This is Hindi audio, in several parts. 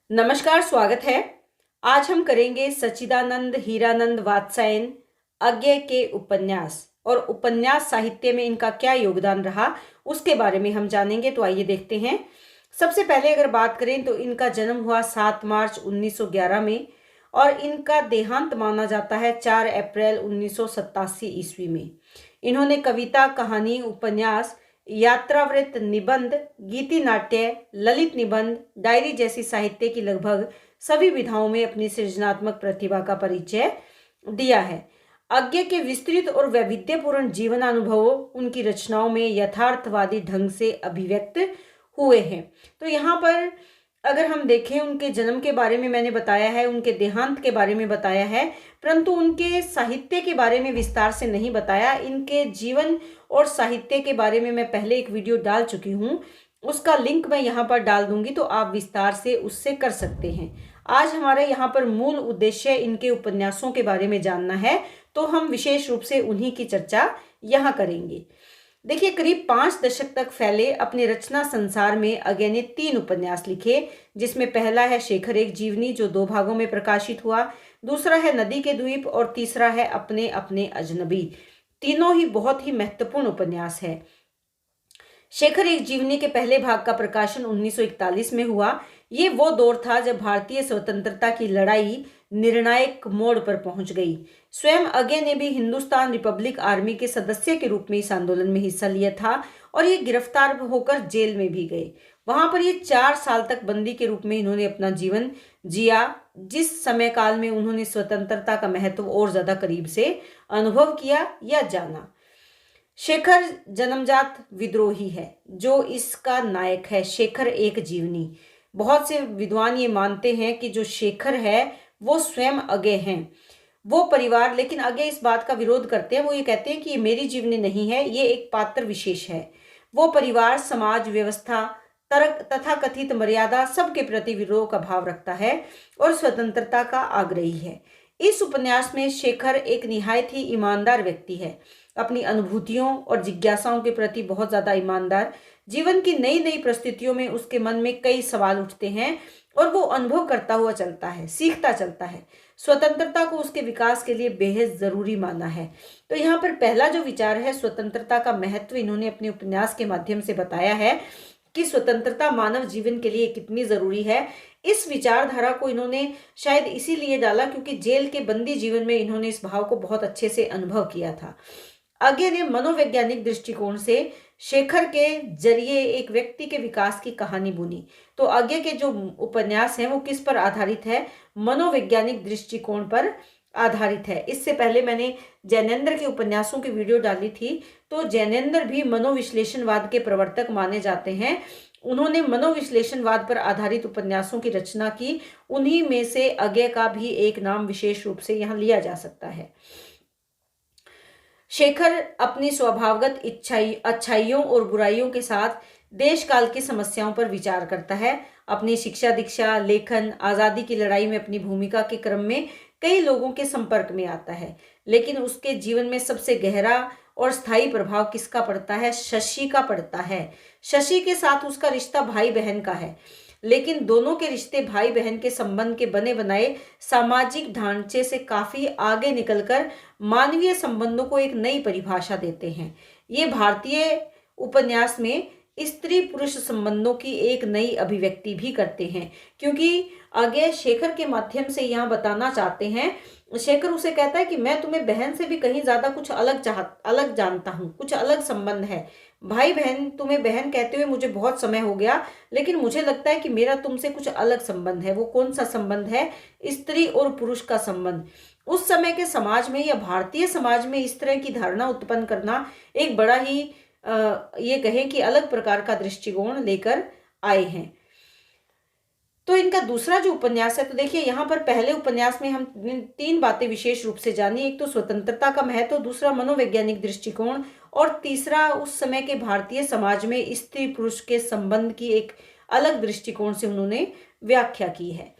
नमस्कार, स्वागत है। आज हम करेंगे सच्चिदानंद हीरानंद वात्स्यायन अज्ञे के उपन्यास और उपन्यास साहित्य में इनका क्या योगदान रहा उसके बारे में हम जानेंगे। तो आइए देखते हैं। सबसे पहले अगर बात करें तो इनका जन्म हुआ 7 मार्च 1911 में और इनका देहांत माना जाता है 4 अप्रैल 1987 ईस्वी में। इन्होंने कविता, कहानी, उपन्यास, यात्रावृत्त, निबंध, गीति नाट्य, ललित निबंध, डायरी जैसी साहित्य की लगभग सभी विधाओं में अपनी सृजनात्मक प्रतिभा का परिचय दिया है। अज्ञे के विस्तृत और वैविध्यपूर्ण जीवनानुभवों उनकी रचनाओं में यथार्थवादी ढंग से अभिव्यक्त हुए हैं। तो यहाँ पर अगर हम देखें, उनके जन्म के बारे में मैंने बताया है, उनके देहांत के बारे में बताया है, परंतु उनके साहित्य के बारे में विस्तार से नहीं बताया। इनके जीवन और साहित्य के बारे में मैं पहले एक वीडियो डाल चुकी हूँ, उसका लिंक मैं यहाँ पर डाल दूंगी, तो आप विस्तार से उससे कर सकते हैं। आज हमारा यहाँ पर मूल उद्देश्य इनके उपन्यासों के बारे में जानना है, तो हम विशेष रूप से उन्हीं की चर्चा यहाँ करेंगे। देखिए, करीब 5 दशक तक फैले अपने रचना संसार में अज्ञे ने 3 उपन्यास लिखे, जिसमें पहला है शेखर एक जीवनी जो 2 भागों में प्रकाशित हुआ, दूसरा है नदी के द्वीप और तीसरा है अपने अपने अजनबी। तीनों ही बहुत ही महत्वपूर्ण उपन्यास है। शेखर एक जीवनी के पहले भाग का प्रकाशन 1941 में हुआ। ये वो दौर था जब भारतीय स्वतंत्रता की लड़ाई निर्णायक मोड़ पर पहुंच गई। स्वयं अज्ञे ने भी हिंदुस्तान रिपब्लिक आर्मी के सदस्य के रूप में इस आंदोलन में हिस्सा लिया था और ये गिरफ्तार होकर जेल में भी गए। वहां पर ये 4 साल तक बंदी के रूप में इन्होंने अपना जीवन जिया, जिस समय काल में उन्होंने स्वतंत्रता का महत्व और ज्यादा करीब से अनुभव किया या जाना। शेखर जन्मजात विद्रोही है जो इसका नायक है। शेखर एक जीवनी, बहुत से विद्वान ये मानते हैं कि जो शेखर है वो स्वयं अज्ञे हैं, वो परिवार। लेकिन अज्ञे इस बात का विरोध करते हैं। वो ये कहते हैं कि ये मेरी जीवनी नहीं है, ये एक पात्र विशेष है। वो परिवार, समाज व्यवस्था, तर्क तथा कथित मर्यादा सबके प्रति विरोध का भाव रखता है और स्वतंत्रता का आग्रही है। इस उपन्यास में शेखर एक निहायत ही ईमानदार व्यक्ति है, अपनी अनुभूतियों और जिज्ञासाओं के प्रति बहुत ज्यादा ईमानदार। जीवन की नई नई परिस्थितियों में उसके मन में कई सवाल उठते हैं और वो अनुभव करता हुआ चलता है, सीखता चलता है। स्वतंत्रता को उसके विकास के लिए बेहद जरूरी माना है। तो यहाँ पर पहला जो विचार है, स्वतंत्रता का महत्व इन्होंने अपने उपन्यास के माध्यम से बताया है कि स्वतंत्रता मानव जीवन के लिए कितनी जरूरी है। इस विचारधारा को इन्होंने शायद इसीलिए डाला क्योंकि जेल के बंदी जीवन में इन्होंने इस भाव को बहुत अच्छे से अनुभव किया था। अज्ञे ने मनोवैज्ञानिक दृष्टिकोण से शेखर के जरिए एक व्यक्ति के विकास की कहानी बुनी। तो अज्ञे के जो उपन्यास हैं वो किस पर आधारित है? मनोवैज्ञानिक दृष्टिकोण पर आधारित है। इससे पहले मैंने जैनेन्द्र के उपन्यासों की वीडियो डाली थी। तो जैनेन्द्र भी मनोविश्लेषणवाद के प्रवर्तक माने जाते हैं। उन्होंने मनोविश्लेषणवाद पर आधारित उपन्यासों की रचना की। उन्हीं में से अज्ञे का भी एक नाम विशेष रूप से यहाँ लिया जा सकता है। शेखर अपनी स्वभावगत अच्छाइयों और बुराइयों के साथ देश काल की समस्याओं पर विचार करता है। अपनी शिक्षा दीक्षा, लेखन, आज़ादी की लड़ाई में अपनी भूमिका के क्रम में कई लोगों के संपर्क में आता है। लेकिन उसके जीवन में सबसे गहरा और स्थायी प्रभाव किसका पड़ता है? शशि का पड़ता है। शशि के साथ उसका रिश्ता भाई बहन का है, लेकिन दोनों के रिश्ते भाई बहन के संबंध के बने बनाए सामाजिक ढांचे से काफी आगे निकलकर मानवीय संबंधों को एक नई परिभाषा देते हैं। ये भारतीय उपन्यास में स्त्री पुरुष संबंधों की एक नई अभिव्यक्ति भी करते हैं, क्योंकि आगे शेखर के माध्यम से यहाँ बताना चाहते हैं। शेखर उसे कहता है कि मैं तुम्हें बहन से भी कहीं ज्यादा कुछ अलग जानता हूँ, कुछ अलग संबंध है। भाई बहन, तुम्हें बहन कहते हुए मुझे बहुत समय हो गया, लेकिन मुझे लगता है कि मेरा तुमसे कुछ अलग संबंध है। वो कौन सा संबंध है? स्त्री और पुरुष का संबंध। उस समय के समाज में या भारतीय समाज में इस तरह की धारणा उत्पन्न करना एक बड़ा ही ये कहें कि अलग प्रकार का दृष्टिकोण लेकर आए हैं। तो इनका दूसरा जो उपन्यास है, तो देखिए यहाँ पर पहले उपन्यास में हम 3 बातें विशेष रूप से जानी। एक तो स्वतंत्रता का महत्व, दूसरा मनोवैज्ञानिक दृष्टिकोण और तीसरा उस समय के भारतीय समाज में स्त्री पुरुष के संबंध की एक अलग दृष्टिकोण से उन्होंने व्याख्या की है।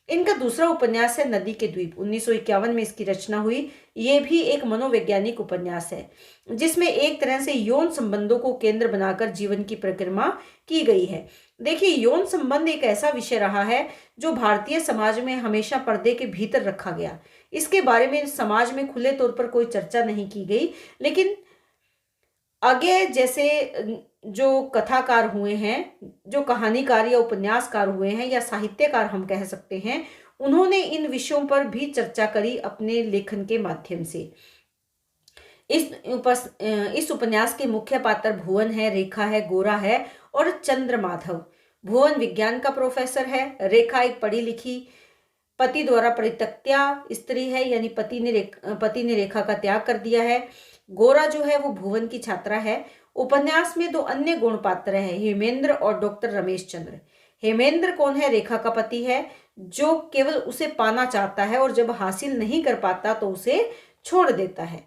इनका दूसरा उपन्यास है नदी के द्वीप। 1951 में इसकी रचना हुई। ये भी एक मनोवैज्ञानिक उपन्यास है जिसमें एक तरह से यौन संबंधों को केंद्र बनाकर जीवन की परिक्रमा की गई है। देखिए, यौन संबंध एक ऐसा विषय रहा है जो भारतीय समाज में हमेशा पर्दे के भीतर रखा गया। इसके बारे में समाज में खुले तौर पर कोई चर्चा नहीं की गई। लेकिन आगे जैसे जो कथाकार हुए हैं, जो कहानीकार या उपन्यासकार हुए हैं या साहित्यकार हम कह सकते हैं, उन्होंने इन विषयों पर भी चर्चा करी अपने लेखन के माध्यम से। इस उपन्यास के मुख्य पात्र भुवन है, रेखा है, गोरा है और चंद्रमाधव। भुवन विज्ञान का प्रोफेसर है, रेखा एक पढ़ी लिखी पति द्वारा परित्यक्ता स्त्री है, यानी पति ने रेखा का त्याग कर दिया है। गोरा जो है वो भुवन की छात्रा है। उपन्यास में दो अन्य गुण पात्र हैं, हेमेंद्र और डॉक्टर रमेश चंद्र। हेमेंद्र कौन है? रेखा का पति है, जो केवल उसे पाना चाहता है और जब हासिल नहीं कर पाता तो उसे छोड़ देता है।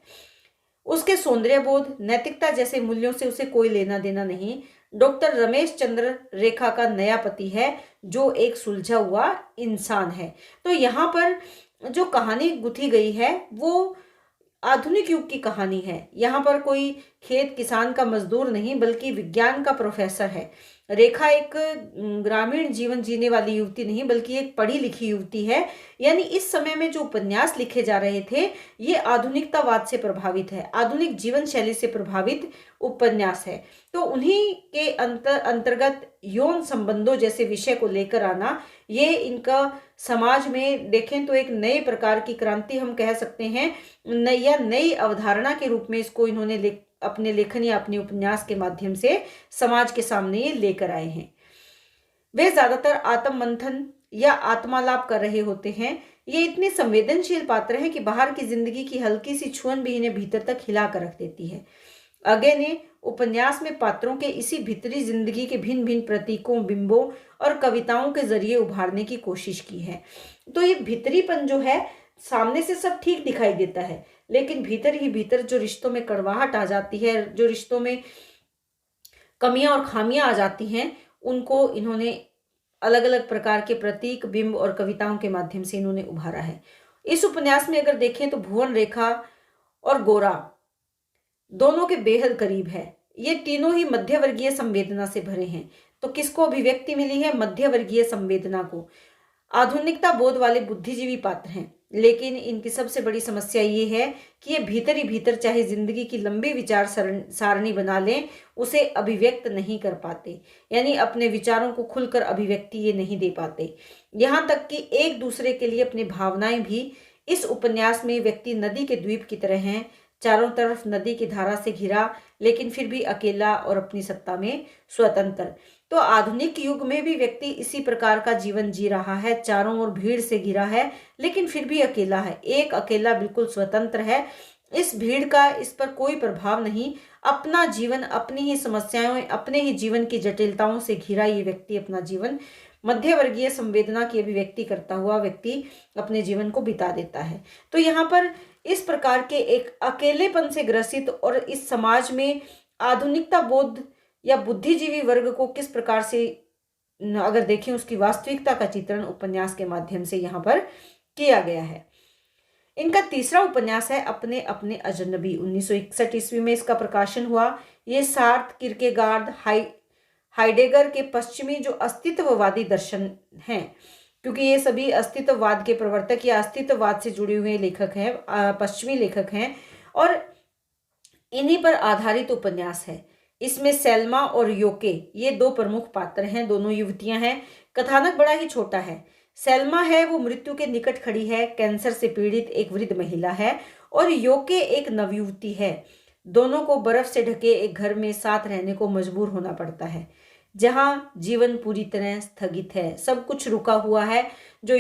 उसके सौंदर्य बोध, नैतिकता जैसे मूल्यों से उसे कोई लेना देना नहीं। डॉक्टर रमेश चंद्र रेखा का नया पति है, जो एक सुलझा हुआ इंसान है। तो यहाँ पर जो कहानी गुथी गई है वो आधुनिक युग की कहानी है। यहाँ पर कोई खेत किसान का मजदूर नहीं, बल्कि विज्ञान का प्रोफेसर है। रेखा एक ग्रामीण जीवन जीने वाली युवती नहीं, बल्कि एक पढ़ी लिखी युवती है। यानी इस समय में जो उपन्यास लिखे जा रहे थे, ये आधुनिकतावाद से प्रभावित है, आधुनिक जीवन शैली से प्रभावित उपन्यास है। तो उन्हीं के अंतर्गत यौन संबंधों जैसे विषय को लेकर आना, ये इनका समाज में देखें तो एक नए प्रकार की क्रांति हम कह सकते हैं, नई अवधारणा के रूप में इसको इन्होंने अपने लेखन या अपने उपन्यास के माध्यम से समाज के सामने ये लेकर आए हैं। वे ज्यादातर आत्म मंथन या आत्मालाप कर रहे होते हैं। ये इतने संवेदनशील पात्र हैं कि बाहर की जिंदगी की हल्की सी छुअन भी इन्हें भीतर तक हिला कर रख देती है। अगे ने उपन्यास में पात्रों के इसी भीतरी जिंदगी के भिन्न भिन्न प्रतीकों, बिंबों और कविताओं के जरिए उभारने की कोशिश की है। तो ये भीतरीपन जो है, सामने से सब ठीक दिखाई देता है, लेकिन भीतर ही भीतर जो रिश्तों में कड़वाहट आ जाती है, जो रिश्तों में कमियां और खामियां आ जाती हैं, उनको इन्होंने अलग अलग प्रकार के प्रतीक, बिंब और कविताओं के माध्यम से इन्होंने उभारा है। इस उपन्यास में अगर देखें तो भुवन, रेखा और गोरा दोनों के बेहद करीब है। ये तीनों ही मध्यवर्गीय संवेदना से भरे हैं। तो किसको अभिव्यक्ति मिली है? मध्यवर्गीय संवेदना को। आधुनिकता बोध वाले बुद्धिजीवी पात्र हैं, लेकिन इनकी सबसे बड़ी समस्या ये है कि ये भीतर ही भीतर चाहे जिंदगी की लंबी विचार सारणी बना लें, उसे अभिव्यक्त नहीं कर पाते। यानी अपने विचारों को खुलकर अभिव्यक्ति ये नहीं दे पाते। यहाँ तक कि एक दूसरे के लिए अपनी भावनाएं भी इस उपन्यास में व्यक्ति नदी के द्वीप की तरह हैं, चारों तरफ नदी की धारा से घिरा, लेकिन फिर भी अकेला और अपनी सत्ता में स्वतंत्र। तो आधुनिक युग में भी व्यक्ति इसी प्रकार का जीवन जी रहा है, चारों ओर भीड़ से घिरा है, लेकिन फिर भी अकेला है। एक अकेला बिल्कुल स्वतंत्र है। इस भीड़ का इस पर कोई प्रभाव नहीं। अपना जीवन, अपनी ही समस्याओं, अपने ही जीवन की जटिलताओं से घिरा ये व्यक्ति अपना जीवन मध्यवर्गीय संवेदना की अभिव्यक्ति करता हुआ व्यक्ति अपने जीवन को बिता देता है। तो यहाँ पर इस प्रकार के एक अकेलेपन से ग्रसित और इस समाज में आधुनिकता बोध या बुद्धिजीवी वर्ग को किस प्रकार से अगर देखें, उसकी वास्तविकता का चित्रण उपन्यास के माध्यम से यहाँ पर किया गया है। इनका तीसरा उपन्यास है अपने अपने अजनबी। 1961 ईस्वी में इसका प्रकाशन हुआ। ये सार्थ, किरकेगार्ड, हाइडेगर के पश्चिमी जो अस्तित्ववादी दर्शन हैं, क्योंकि ये सभी अस्तित्ववाद के प्रवर्तक या अस्तित्ववाद से जुड़े हुए लेखक हैं, पश्चिमी लेखक हैं, और इन्हीं पर आधारित उपन्यास है। इसमें सेल्मा और योके ये दो प्रमुख पात्र हैं, दोनों युवतियां हैं। कथानक बड़ा ही छोटा है। सेल्मा है वो मृत्यु के निकट खड़ी है, कैंसर से पीड़ित एक वृद्ध महिला है, और योके एक नवयुवती है। दोनों को बर्फ से ढके एक घर में साथ रहने को मजबूर होना पड़ता है, जहाँ जीवन पूरी तरह स्थगित है, सब कुछ रुका हुआ है। जो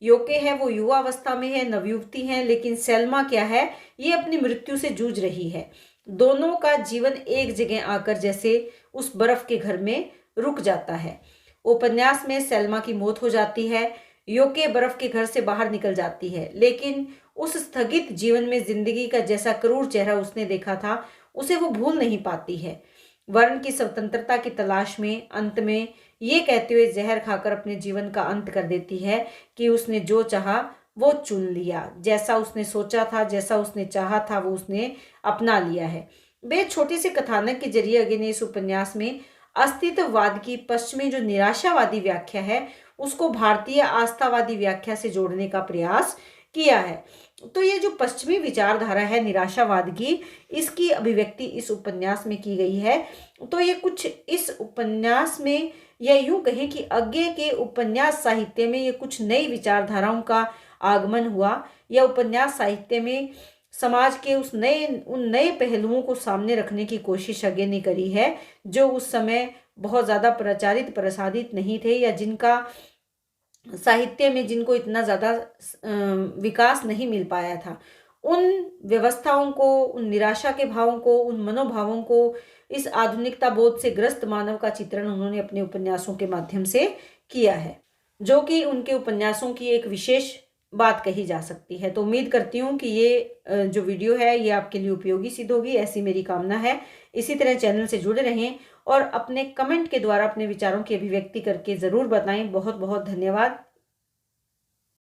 योके है वो युवा अवस्था में है, नवयुवती है, लेकिन सेल्मा क्या है, ये अपनी मृत्यु से जूझ रही है। दोनों का जीवन एक जगह आकर जैसे उस बर्फ के घर में रुक जाता है। उपन्यास में सेल्मा की मौत हो जाती है, योके बर्फ के घर से बाहर निकल जाती है, लेकिन उस स्थगित जीवन में जिंदगी का जैसा क्रूर चेहरा उसने देखा था, उसे वो भूल नहीं पाती है। वर्ण की स्वतंत्रता की तलाश में अंत में ये कहते हुए जहर खाकर अपने जीवन का अंत कर देती है कि उसने जो चाहा वो चुन लिया, जैसा उसने सोचा था, जैसा उसने चाहा था, वो उसने अपना लिया है। बेहद छोटे से कथानक के जरिए अगे ने इस उपन्यास में अस्तित्ववाद की पश्चिमी जो निराशावादी व्याख्या है उसको भारतीय आस्थावादी व्याख्या से जोड़ने का प्रयास किया है। तो ये जो पश्चिमी विचारधारा है निराशावाद की, इसकी अभिव्यक्ति इस उपन्यास में की गई है। तो ये कुछ इस उपन्यास में, या यूं कहें कि अज्ञे के उपन्यास साहित्य में ये कुछ नई विचारधाराओं का आगमन हुआ। यह उपन्यास साहित्य में समाज के उन नए पहलुओं को सामने रखने की कोशिश अज्ञे ने करी है, जो उस समय बहुत ज्यादा प्रचारित प्रसारित नहीं थे, या जिनका साहित्य में जिनको इतना ज़्यादा विकास नहीं मिल पाया था। उन व्यवस्थाओं को, उन निराशा के भावों को, उन मनोभावों को, इस आधुनिकता बोध से ग्रस्त मानव का चित्रण उन्होंने अपने उपन्यासों के माध्यम से किया है, जो कि उनके उपन्यासों की एक विशेष बात कही जा सकती है। तो उम्मीद करती हूँ कि ये जो वीडियो है ये आपके लिए उपयोगी सिद्ध होगी, ऐसी मेरी कामना है। इसी तरह चैनल से जुड़े रहें और अपने कमेंट के द्वारा अपने विचारों की अभिव्यक्ति करके ज़रूर बताएं। बहुत बहुत धन्यवाद।